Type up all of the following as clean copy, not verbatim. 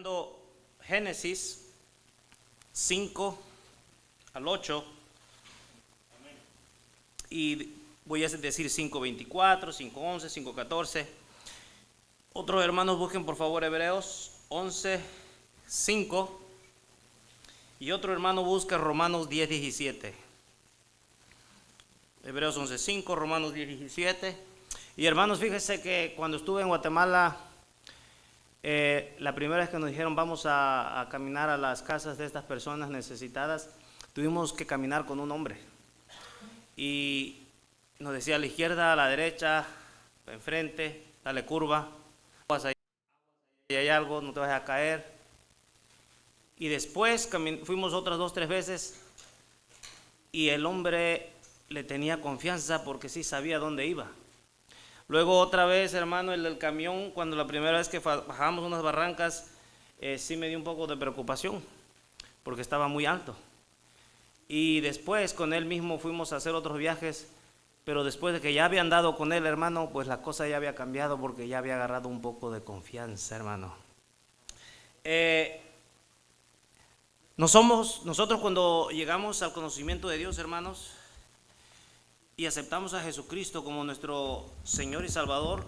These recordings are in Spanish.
estudiando Génesis 5 al 8 y voy a decir 5:24, 5:11, 5:14. Otros hermanos busquen por favor Hebreos 11:5 y otro hermano busca Romanos 10:17. Hebreos 11:5, Romanos 10:17. Y hermanos, fíjense que cuando estuve en Guatemala, la primera vez que nos dijeron vamos a caminar a las casas de estas personas necesitadas, tuvimos que caminar con un hombre. Y nos decía a la izquierda, a la derecha, enfrente, dale curva, vas ahí, hay algo, no te vas a caer. Y después fuimos otras 2-3 veces y el hombre le tenía confianza porque sí sabía dónde iba. Luego otra vez, hermano, el del camión, cuando la primera vez que bajamos unas barrancas, sí me dio un poco de preocupación, porque estaba muy alto. Y después con él mismo fuimos a hacer otros viajes, pero después de que ya había andado con él, hermano, pues la cosa ya había cambiado porque ya había agarrado un poco de confianza, hermano. Nosotros cuando llegamos al conocimiento de Dios, hermanos, y aceptamos a Jesucristo como nuestro Señor y Salvador,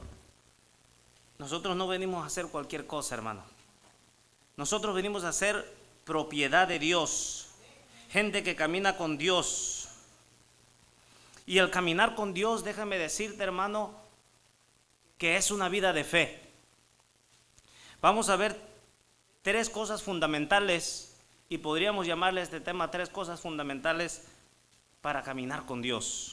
nosotros no venimos a hacer cualquier cosa, hermano. Nosotros venimos a ser propiedad de Dios, gente que camina con Dios. Y el caminar con Dios, déjame decirte, hermano, que es una vida de fe. Vamos a ver 3 cosas fundamentales, y podríamos llamarle a este tema 3 cosas fundamentales para caminar con Dios.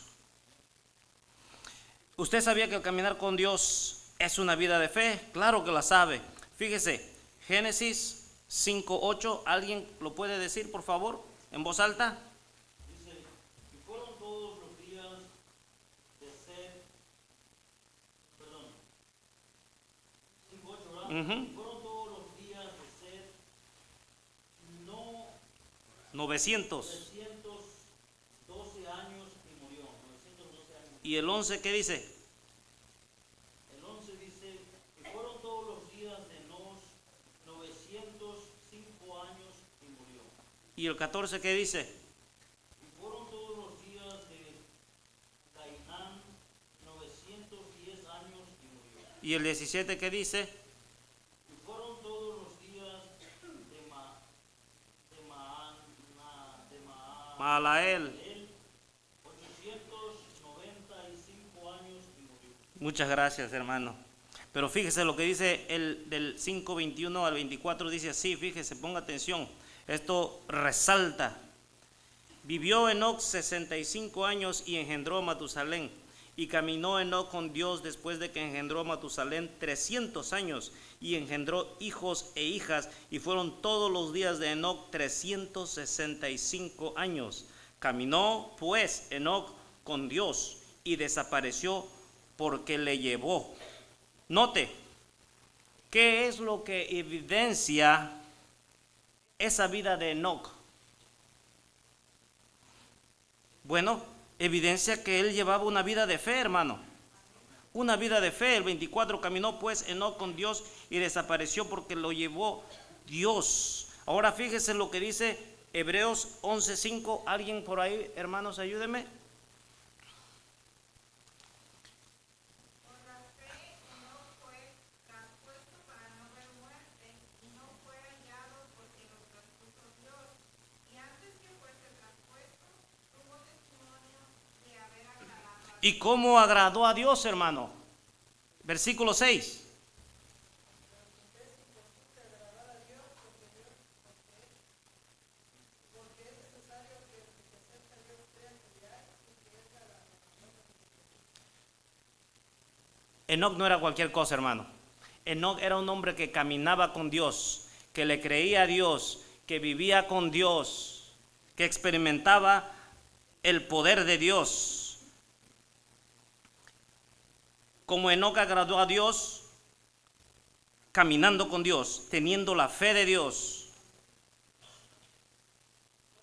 ¿Usted sabía que el caminar con Dios es una vida de fe? Claro que la sabe. Fíjese, Génesis 5:8, ¿alguien lo puede decir, por favor, en voz alta? Dice, y fueron todos los días de sed, perdón, 5:8, ¿verdad? Y fueron todos los días de sed, 900. 912 años y murió, 912 años. ¿Y el 11 qué dice? El 11 dice, y fueron todos los días de Nos, 905 años y murió. ¿Y el 14 qué dice? Y fueron todos los días de Cainán, 910 años y murió. ¿Y el 17 qué dice? Y fueron todos los días de Mahalael. 895 años y murió. Muchas gracias, hermano. Pero fíjese lo que dice el del 5:21 al 24, dice así, fíjese, ponga atención. Esto resalta. Vivió Enoc 65 años y engendró a Matusalén. Y caminó Enoc con Dios después de que engendró a Matusalén 300 años y engendró hijos e hijas, y fueron todos los días de Enoc 365 años. Caminó pues Enoc con Dios y desapareció porque le llevó. Note, ¿qué es lo que evidencia esa vida de Enoc? Bueno, evidencia que él llevaba una vida de fe, hermano. Una vida de fe. El 24, caminó pues Enoc con Dios y desapareció porque lo llevó Dios. Ahora fíjese lo que dice Hebreos 11:5. ¿Alguien por ahí, hermanos, ayúdeme? ¿Y cómo agradó a Dios, hermano? Versículo 6. Enoc no era cualquier cosa, hermano. Enoc era un hombre que caminaba con Dios, que le creía a Dios, que vivía con Dios, que experimentaba el poder de Dios. Como Enoc agradó a Dios, caminando con Dios, teniendo la fe de Dios.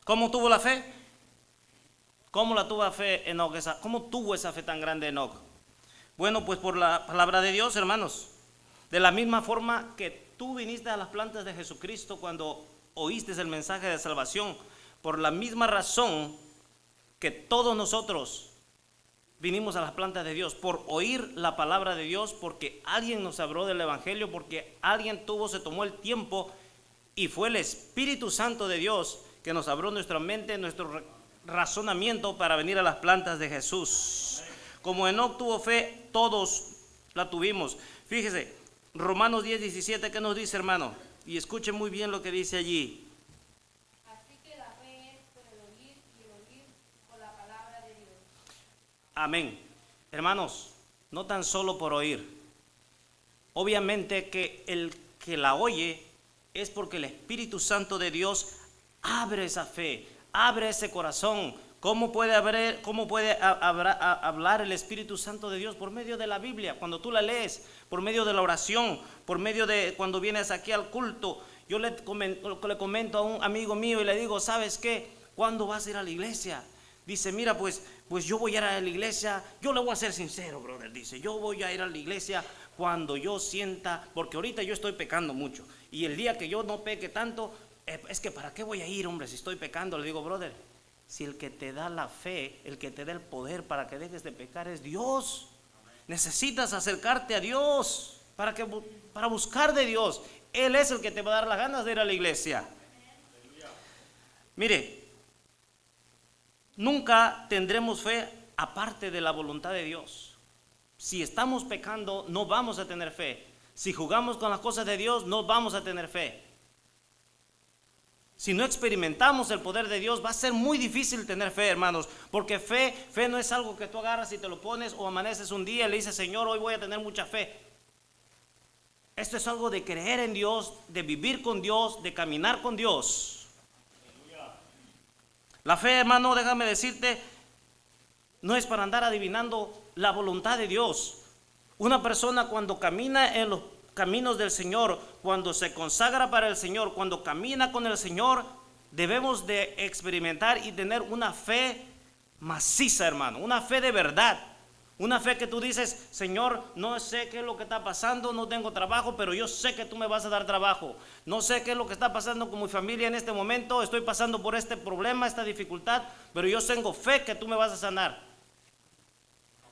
¿Cómo tuvo la fe? ¿Cómo la tuvo la fe Enoc? ¿Cómo tuvo esa fe tan grande Enoc? Bueno, pues por la palabra de Dios, hermanos. De la misma forma que tú viniste a las plantas de Jesucristo cuando oíste el mensaje de salvación, por la misma razón que todos nosotros vinimos a las plantas de Dios, por oír la palabra de Dios, porque alguien nos habló del Evangelio, porque alguien se tomó el tiempo, y fue el Espíritu Santo de Dios que nos abrió nuestra mente, nuestro razonamiento para venir a las plantas de Jesús. Como Enoc tuvo fe, todos la tuvimos. Fíjese, Romanos 10:17, ¿qué nos dice, hermano? Y escuchen muy bien lo que dice allí. Así que la fe es por el oír y el oír por la palabra de Dios. Amén. Hermanos, no tan solo por oír. Obviamente que el que la oye es porque el Espíritu Santo de Dios abre esa fe, abre ese corazón. ¿Cómo puede hablar el Espíritu Santo de Dios? Por medio de la Biblia, cuando tú la lees, por medio de la oración, por medio de cuando vienes aquí al culto. Yo le comento a un amigo mío y le digo, ¿sabes qué? ¿Cuándo vas a ir a la iglesia? Dice, mira, pues yo voy a ir a la iglesia. Yo le voy a ser sincero, brother. Dice, yo voy a ir a la iglesia cuando yo sienta, porque ahorita yo estoy pecando mucho. Y el día que yo no peque tanto, es que ¿para qué voy a ir, hombre, si estoy pecando? Le digo, brother, si el que te da la fe, el que te da el poder para que dejes de pecar es Dios. Necesitas acercarte a Dios para buscar de Dios. Él es el que te va a dar las ganas de ir a la iglesia. Mire, nunca tendremos fe aparte de la voluntad de Dios. Si estamos pecando, no vamos a tener fe. Si jugamos con las cosas de Dios, no vamos a tener fe. Si no experimentamos el poder de Dios, va a ser muy difícil tener fe, hermanos. Porque fe no es algo que tú agarras y te lo pones o amaneces un día y le dices, Señor, hoy voy a tener mucha fe. Esto es algo de creer en Dios, de vivir con Dios, de caminar con Dios. La fe, hermano, déjame decirte, no es para andar adivinando la voluntad de Dios. Una persona cuando camina en los caminos del Señor, cuando se consagra para el Señor, cuando camina con el Señor, debemos de experimentar y tener una fe maciza, hermano, una fe de verdad. Una fe que tú dices, Señor, no sé qué es lo que está pasando, no tengo trabajo, pero yo sé que tú me vas a dar trabajo. No sé qué es lo que está pasando con mi familia en este momento, estoy pasando por este problema, esta dificultad, pero yo tengo fe que tú me vas a sanar.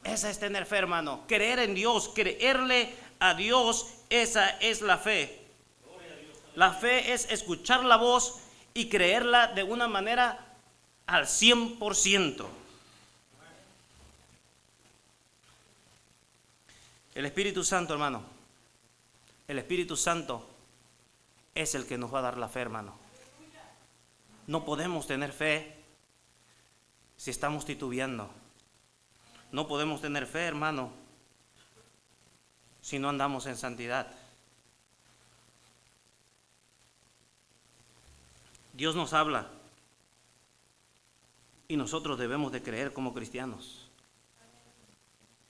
Esa es tener fe, hermano. Creer en Dios, creerle a Dios, esa es la fe. La fe es escuchar la voz y creerla de una manera al 100%. El Espíritu Santo, hermano, el Espíritu Santo es el que nos va a dar la fe, hermano. No podemos tener fe si estamos titubeando. No podemos tener fe, hermano, si no andamos en santidad. Dios nos habla y nosotros debemos de creer como cristianos.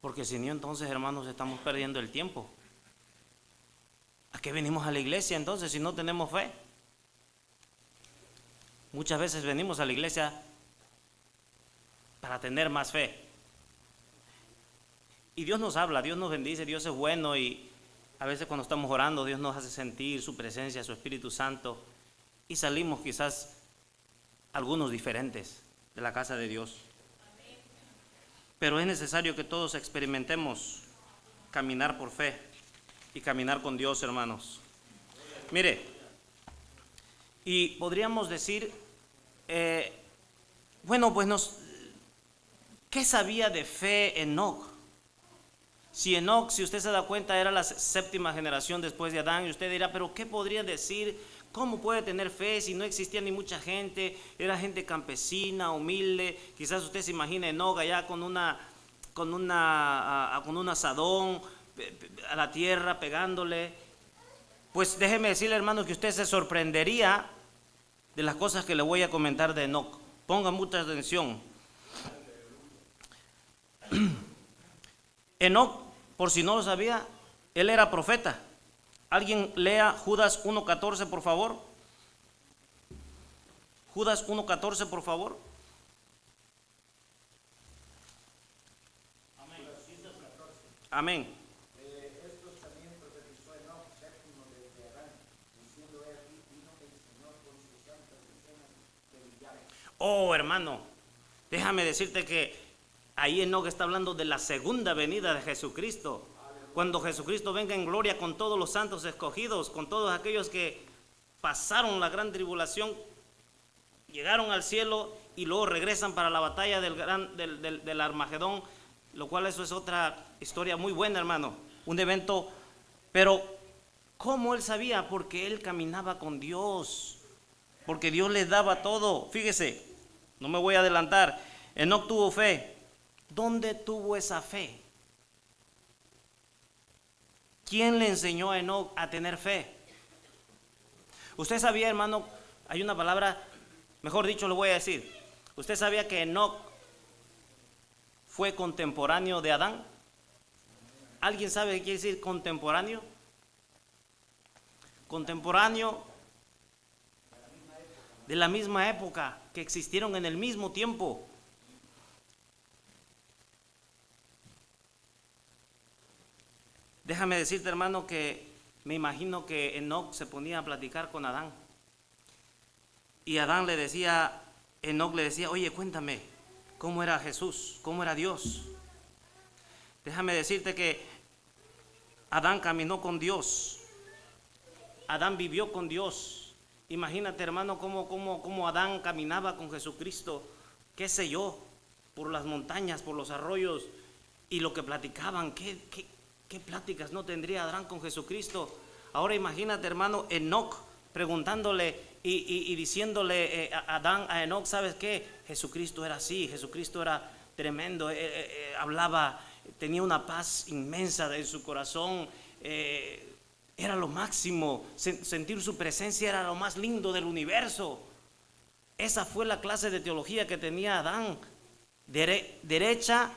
Porque si no, entonces, hermanos, estamos perdiendo el tiempo. ¿A qué venimos a la iglesia entonces si no tenemos fe? Muchas veces venimos a la iglesia para tener más fe. Y Dios nos habla, Dios nos bendice, Dios es bueno, y a veces cuando estamos orando, Dios nos hace sentir su presencia, su Espíritu Santo, y salimos quizás algunos diferentes de la casa de Dios. Pero es necesario que todos experimentemos caminar por fe y caminar con Dios, hermanos. Mire, y podríamos decir, bueno, pues ¿qué sabía de fe Enoc? Si Enoc, si usted se da cuenta, era la séptima generación después de Adán, y usted dirá, pero ¿qué podría decir? ¿Cómo puede tener fe si no existía ni mucha gente? Era gente campesina, humilde. Quizás usted se imagine Enoc allá con un asadón a la tierra pegándole. Pues déjeme decirle, hermanos, que usted se sorprendería de las cosas que le voy a comentar de Enoc. Ponga mucha atención. Enoc, por si no lo sabía, él era profeta. Alguien lea Judas 1:14, por favor. Judas 1:14, por favor. Amén. Estos también profetizó Enoc, séptimo desde Adán, Oh, hermano, déjame decirte que ahí Enoc está hablando de la segunda venida de Jesucristo. Cuando Jesucristo venga en gloria con todos los santos escogidos, con todos aquellos que pasaron la gran tribulación, llegaron al cielo y luego regresan para la batalla del Armagedón, lo cual eso es otra historia muy buena, hermano. Un evento, pero ¿cómo él sabía? Porque él caminaba con Dios, porque Dios les daba todo. Fíjese, no me voy a adelantar. Enoc tuvo fe. ¿Dónde tuvo esa fe? ¿Quién le enseñó a Enoc a tener fe? Usted sabía, hermano, hay una palabra, mejor dicho, lo voy a decir. ¿Usted sabía que Enoc fue contemporáneo de Adán? ¿Alguien sabe qué quiere decir contemporáneo? Contemporáneo de la misma época, que existieron en el mismo tiempo. Déjame decirte, hermano, que me imagino que Enoc se ponía a platicar con Adán. Y Adán le decía, Enoc le decía, oye, cuéntame, ¿cómo era Jesús? ¿Cómo era Dios? Déjame decirte que Adán caminó con Dios. Adán vivió con Dios. Imagínate, hermano, cómo Adán caminaba con Jesucristo, qué sé yo, por las montañas, por los arroyos, y lo que platicaban, ¿qué pláticas no tendría Adán con Jesucristo? Ahora imagínate, hermano, Enoc preguntándole y diciéndole a Enoc, ¿sabes qué? Jesucristo era así, Jesucristo era tremendo, hablaba, tenía una paz inmensa en su corazón, era lo máximo, sentir su presencia era lo más lindo del universo. Esa fue la clase de teología que tenía Adán, derecha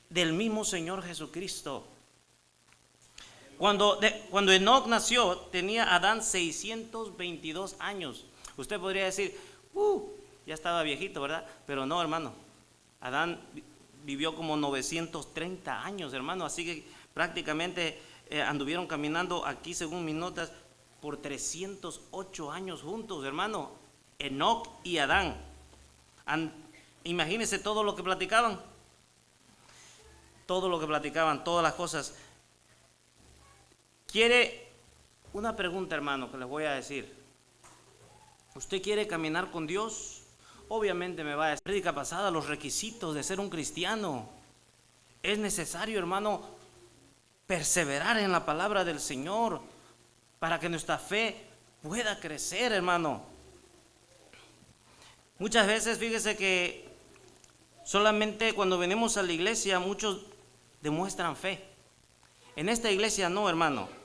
del mismo Señor Jesucristo. Cuando Enoc nació, tenía Adán 622 años. Usted podría decir, ya estaba viejito, ¿verdad? Pero no, hermano. Adán vivió como 930 años, hermano. Así que prácticamente anduvieron caminando aquí, según mis notas, por 308 años juntos, hermano. Enoc y Adán. Imagínense todo lo que platicaban. Todo lo que platicaban, todas las cosas. ¿Quiere una pregunta, hermano, que les voy a decir? ¿Usted quiere caminar con Dios? Obviamente me va a decir, prédica pasada, los requisitos de ser un cristiano. Es necesario, hermano, perseverar en la palabra del Señor para que nuestra fe pueda crecer, hermano. Muchas veces, fíjese que solamente cuando venimos a la iglesia muchos demuestran fe. En esta iglesia no, hermano.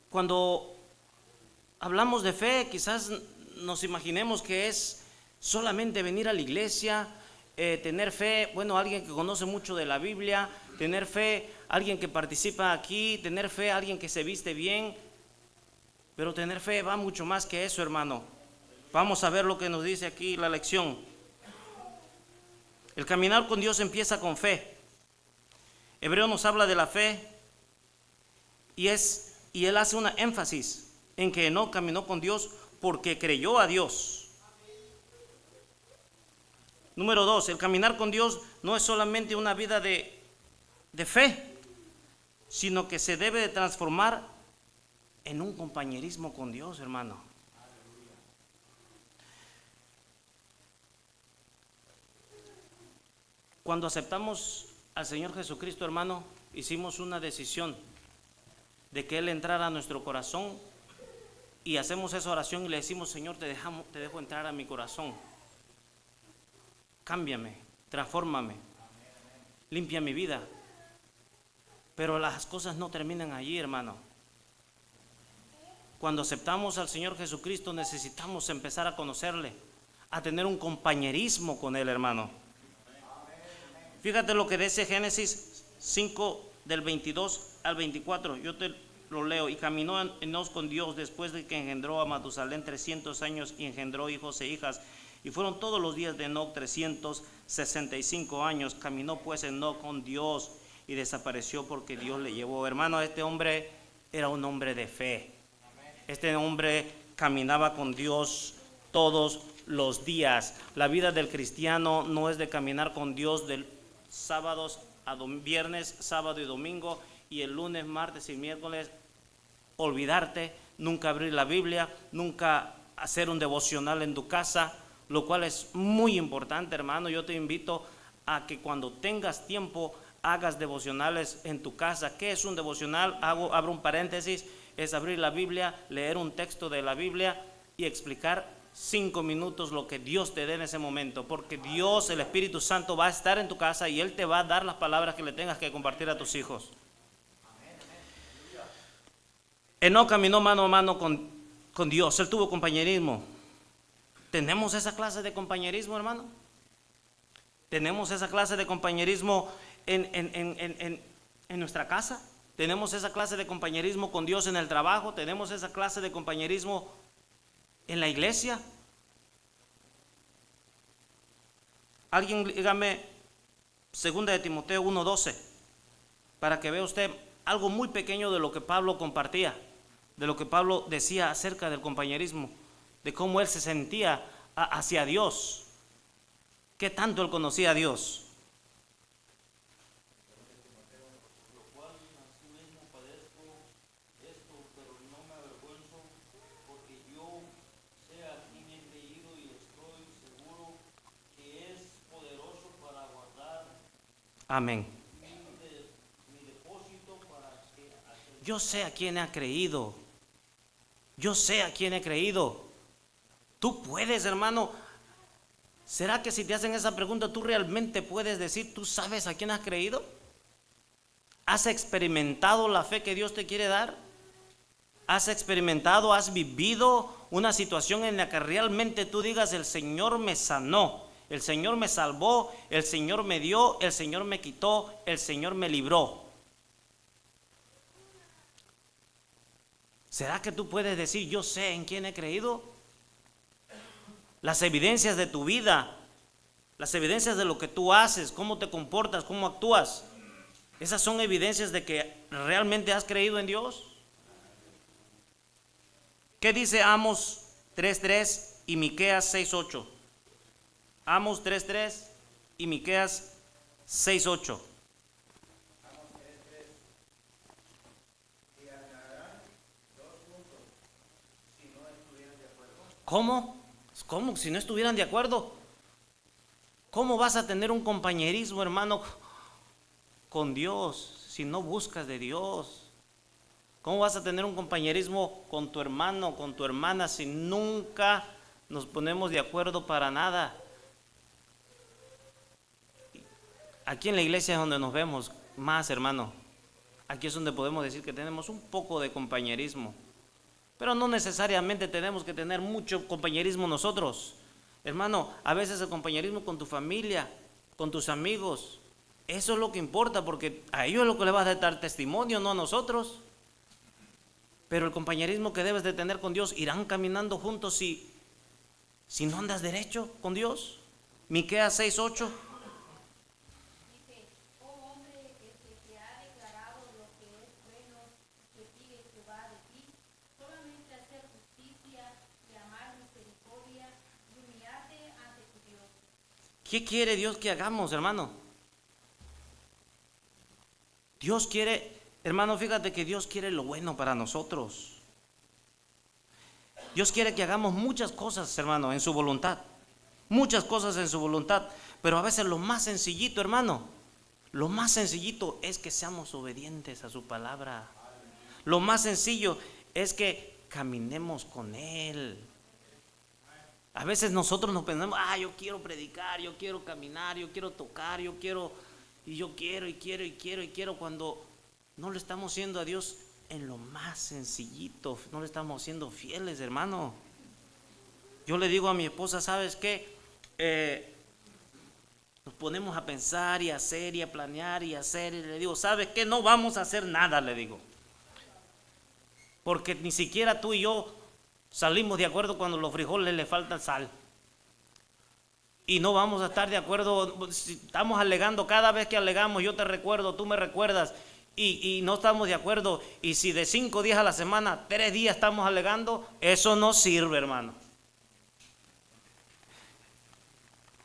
Cuando hablamos de fe, quizás nos imaginemos que es solamente venir a la iglesia, tener fe, bueno, alguien que conoce mucho de la Biblia, tener fe, alguien que participa aquí, tener fe, alguien que se viste bien, pero tener fe va mucho más que eso, hermano. Vamos a ver lo que nos dice aquí la lección. El caminar con Dios empieza con fe. Hebreo nos habla de la fe y él hace una énfasis en que Enoc caminó con Dios porque creyó a Dios. Número 2, el caminar con Dios no es solamente una vida de fe, sino que se debe de transformar en un compañerismo con Dios, hermano. Cuando aceptamos al Señor Jesucristo, hermano, hicimos una decisión de que Él entrara a nuestro corazón y hacemos esa oración y le decimos, Señor, te dejo entrar a mi corazón. Cámbiame, transfórmame, limpia mi vida. Pero las cosas no terminan allí, hermano. Cuando aceptamos al Señor Jesucristo necesitamos empezar a conocerle, a tener un compañerismo con Él, hermano. Fíjate lo que dice Génesis 5 del 22 al 24. Yo te lo leo. Y caminó Enoc con Dios después de que engendró a Matusalén 300 años y engendró hijos e hijas. Y fueron todos los días de Enoc 365 años. Caminó pues Enoc con Dios y desapareció porque Dios le llevó. Hermano, este hombre era un hombre de fe. Este hombre caminaba con Dios todos los días. La vida del cristiano no es de caminar con Dios del sábados a viernes, sábado y domingo, y el lunes, martes y miércoles olvidarte, nunca abrir la Biblia, nunca hacer un devocional en tu casa, lo cual es muy importante, hermano. Yo te invito a que cuando tengas tiempo hagas devocionales en tu casa. ¿Qué es un devocional? Abro un paréntesis, es abrir la Biblia, leer un texto de la Biblia y explicar 5 minutos lo que Dios te dé en ese momento, porque Dios, el Espíritu Santo, va a estar en tu casa y Él te va a dar las palabras que le tengas que compartir a tus hijos. Enoc caminó mano a mano con Dios, él tuvo compañerismo. ¿Tenemos esa clase de compañerismo, hermano? ¿Tenemos esa clase de compañerismo en nuestra casa? ¿Tenemos esa clase de compañerismo con Dios en el trabajo? ¿Tenemos esa clase de compañerismo en la iglesia? Alguien dígame 2 de Timoteo 1:12 para que vea usted algo muy pequeño de lo que Pablo compartía, de lo que Pablo decía acerca del compañerismo, de cómo él se sentía hacia Dios, qué tanto él conocía a Dios. Lo cual asimismo padezco esto, pero no me avergüenzo, porque yo sé a quién he creído y estoy seguro que es poderoso para guardar Amén. mi depósito para que Yo sé a quién ha creído. Yo sé a quién he creído. Tú puedes, hermano. ¿Será que si te hacen esa pregunta, tú realmente puedes decir, tú sabes a quién has creído? ¿Has experimentado la fe que Dios te quiere dar? ¿Has experimentado, has vivido una situación en la que realmente tú digas, el Señor me sanó, el Señor me salvó, el Señor me dio, el Señor me quitó, el Señor me libró? ¿Será que tú puedes decir, yo sé en quién he creído? Las evidencias de tu vida, las evidencias de lo que tú haces, cómo te comportas, cómo actúas, esas son evidencias de que realmente has creído en Dios. ¿Qué dice Amos 3:3 y Miqueas 6:8? Amos 3:3 y Miqueas 6:8. ¿Cómo? ¿Cómo? Si no estuvieran de acuerdo. ¿Cómo vas a tener un compañerismo, hermano, con Dios si no buscas de Dios? ¿Cómo vas a tener un compañerismo con tu hermano, con tu hermana, si nunca nos ponemos de acuerdo para nada? Aquí en la iglesia es donde nos vemos más, hermano. Aquí es donde podemos decir que tenemos un poco de compañerismo. Pero no necesariamente tenemos que tener mucho compañerismo nosotros. Hermano, a veces el compañerismo con tu familia, con tus amigos, eso es lo que importa, porque a ellos es lo que le vas a dar testimonio, no a nosotros. Pero el compañerismo que debes de tener con Dios, irán caminando juntos si no andas derecho con Dios. Miqueas 6:8. Dice, oh hombre, que ha declarado lo que es bueno, que sigue Jehová de ti, solamente hacer justicia y amar misericordia y humillarte ante tu Dios. ¿Qué quiere Dios que hagamos, hermano? Dios quiere, hermano, fíjate que Dios quiere lo bueno para nosotros. Dios quiere que hagamos muchas cosas, hermano, en su voluntad. Muchas cosas en su voluntad. Pero a veces lo más sencillito, hermano, lo más sencillito es que seamos obedientes a su palabra. Lo más sencillo es que caminemos con Él. A veces nosotros nos pensamos, yo quiero predicar, yo quiero caminar, yo quiero tocar, yo quiero, cuando no le estamos haciendo a Dios en lo más sencillito, no le estamos siendo fieles, hermano. Yo le digo a mi esposa, ¿sabes qué? Nos ponemos a pensar y a hacer y a planear y a hacer, y le digo, ¿sabes qué? No vamos a hacer nada, le digo. Porque ni siquiera tú y yo salimos de acuerdo cuando los frijoles le faltan sal. Y no vamos a estar de acuerdo, si estamos alegando, cada vez que alegamos yo te recuerdo, tú me recuerdas, y no estamos de acuerdo, y si de 5 días a la semana, 3 días estamos alegando, eso no sirve, hermano.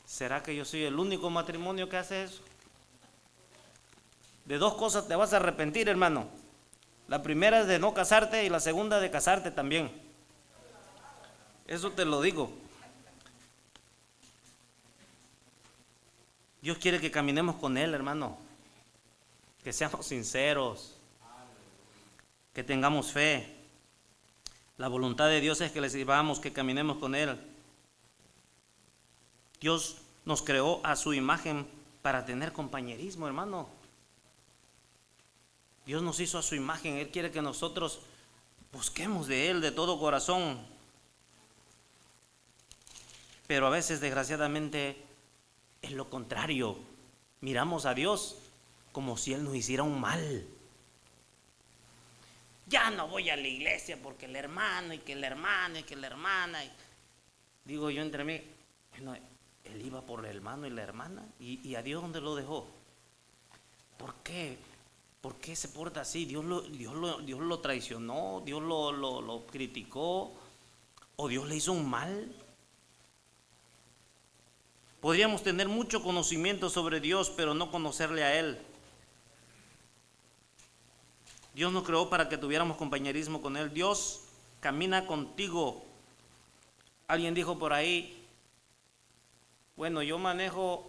¿Será que yo soy el único matrimonio que hace eso? De 2 cosas te vas a arrepentir, hermano. La primera es de no casarte y la segunda de casarte también. Eso te lo digo. Dios quiere que caminemos con Él, hermano. Que seamos sinceros. Que tengamos fe. La voluntad de Dios es que le sirvamos, que caminemos con Él. Dios nos creó a su imagen para tener compañerismo, hermano. Dios nos hizo a su imagen. Él quiere que nosotros busquemos de Él de todo corazón. Pero a veces, desgraciadamente, es lo contrario. Miramos a Dios como si Él nos hiciera un mal. Ya no voy a la iglesia porque el hermano y que la hermana y que la hermana. Digo yo entre mí, bueno, Él iba por el hermano y la hermana. ¿Y a Dios dónde lo dejó? ¿Por qué? ¿Por qué se porta así? Dios lo traicionó, Dios lo criticó, o Dios le hizo un mal. Podríamos tener mucho conocimiento sobre Dios, pero no conocerle a Él. Dios nos creó para que tuviéramos compañerismo con Él. Dios camina contigo. Alguien dijo por ahí, bueno, yo manejo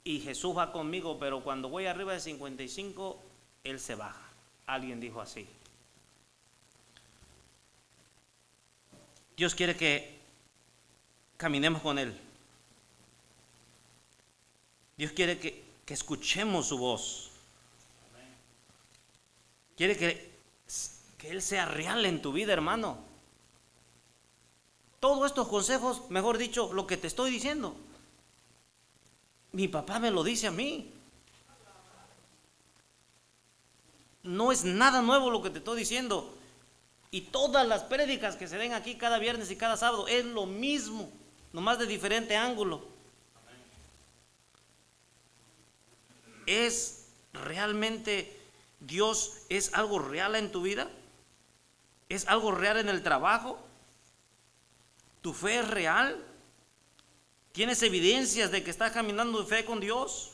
y Jesús va conmigo, pero cuando voy arriba de 55, Él se baja. Alguien dijo así. Dios quiere que caminemos con Él. Dios quiere que escuchemos su voz. Quiere que Él sea real en tu vida, hermano. Todos estos consejos, mejor dicho, lo que te estoy diciendo, mi papá me lo dice a mí. No es nada nuevo lo que te estoy diciendo. Y todas las prédicas que se ven aquí cada viernes y cada sábado es lo mismo, nomás de diferente ángulo. ¿Es realmente Dios es algo real en tu vida? ¿Es algo real en el trabajo? ¿Tu fe es real? ¿Tienes evidencias de que estás caminando de fe con Dios?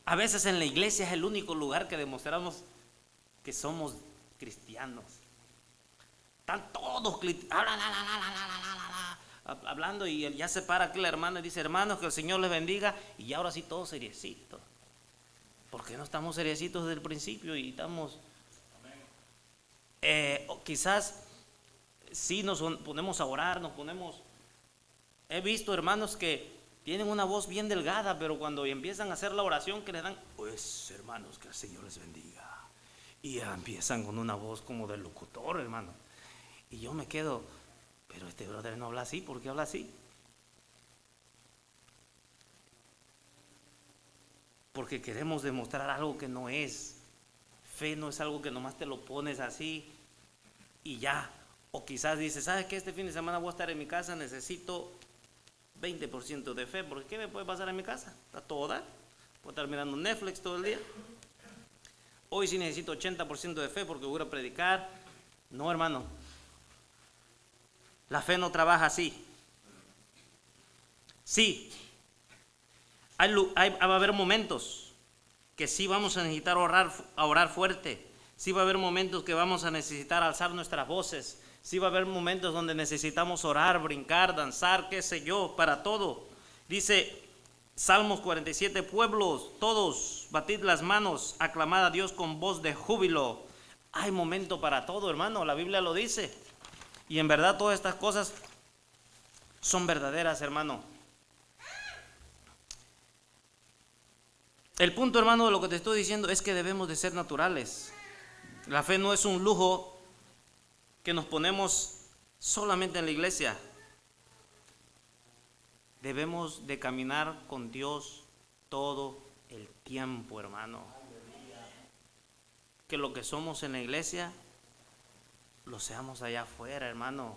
A veces en la iglesia es el único lugar que demostramos que somos cristianos. Están todos hablando y ya se para aquí la hermana y dice, hermanos, que el Señor les bendiga, y ahora sí todos seriecitos. ¿Por qué no estamos seriecitos desde el principio y estamos? Quizás sí nos ponemos a orar, he visto hermanos que tienen una voz bien delgada, pero cuando empiezan a hacer la oración que les dan, pues hermanos, que el Señor les bendiga, y ya empiezan con una voz como de locutor, hermano, y yo me quedo, pero este brother no habla así. ¿Por qué habla así? Porque queremos demostrar algo que no es. Fe no es algo que nomás te lo pones así y ya. O quizás dices, ¿sabes qué? Este fin de semana voy a estar en mi casa, necesito 20% de fe, porque ¿qué me puede pasar en mi casa? Está toda. Voy a estar mirando Netflix todo el día. Hoy sí necesito 80% de fe porque voy a predicar. No, hermano. La fe no trabaja así. Sí, va a haber momentos que sí vamos a necesitar orar fuerte. Sí va a haber momentos que vamos a necesitar alzar nuestras voces. Sí va a haber momentos donde necesitamos orar, brincar, danzar, qué sé yo, para todo. Dice Salmos 47, pueblos, todos, batid las manos, aclamad a Dios con voz de júbilo. Hay momento para todo, hermano, la Biblia lo dice. Y en verdad todas estas cosas son verdaderas, hermano. El punto, hermano, de lo que te estoy diciendo es que debemos de ser naturales. La fe no es un lujo que nos ponemos solamente en la iglesia. Debemos de caminar con Dios todo el tiempo, hermano. Que lo que somos en la iglesia lo seamos allá afuera, hermano.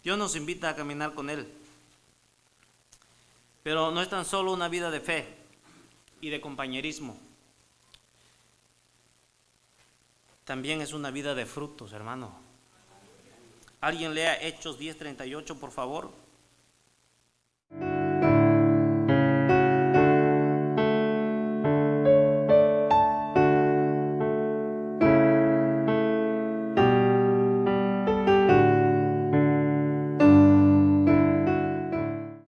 Dios nos invita a caminar con Él. Pero no es tan solo una vida de fe. y de compañerismo. También es una vida de frutos, hermano. Alguien lea Hechos 10:38, por favor.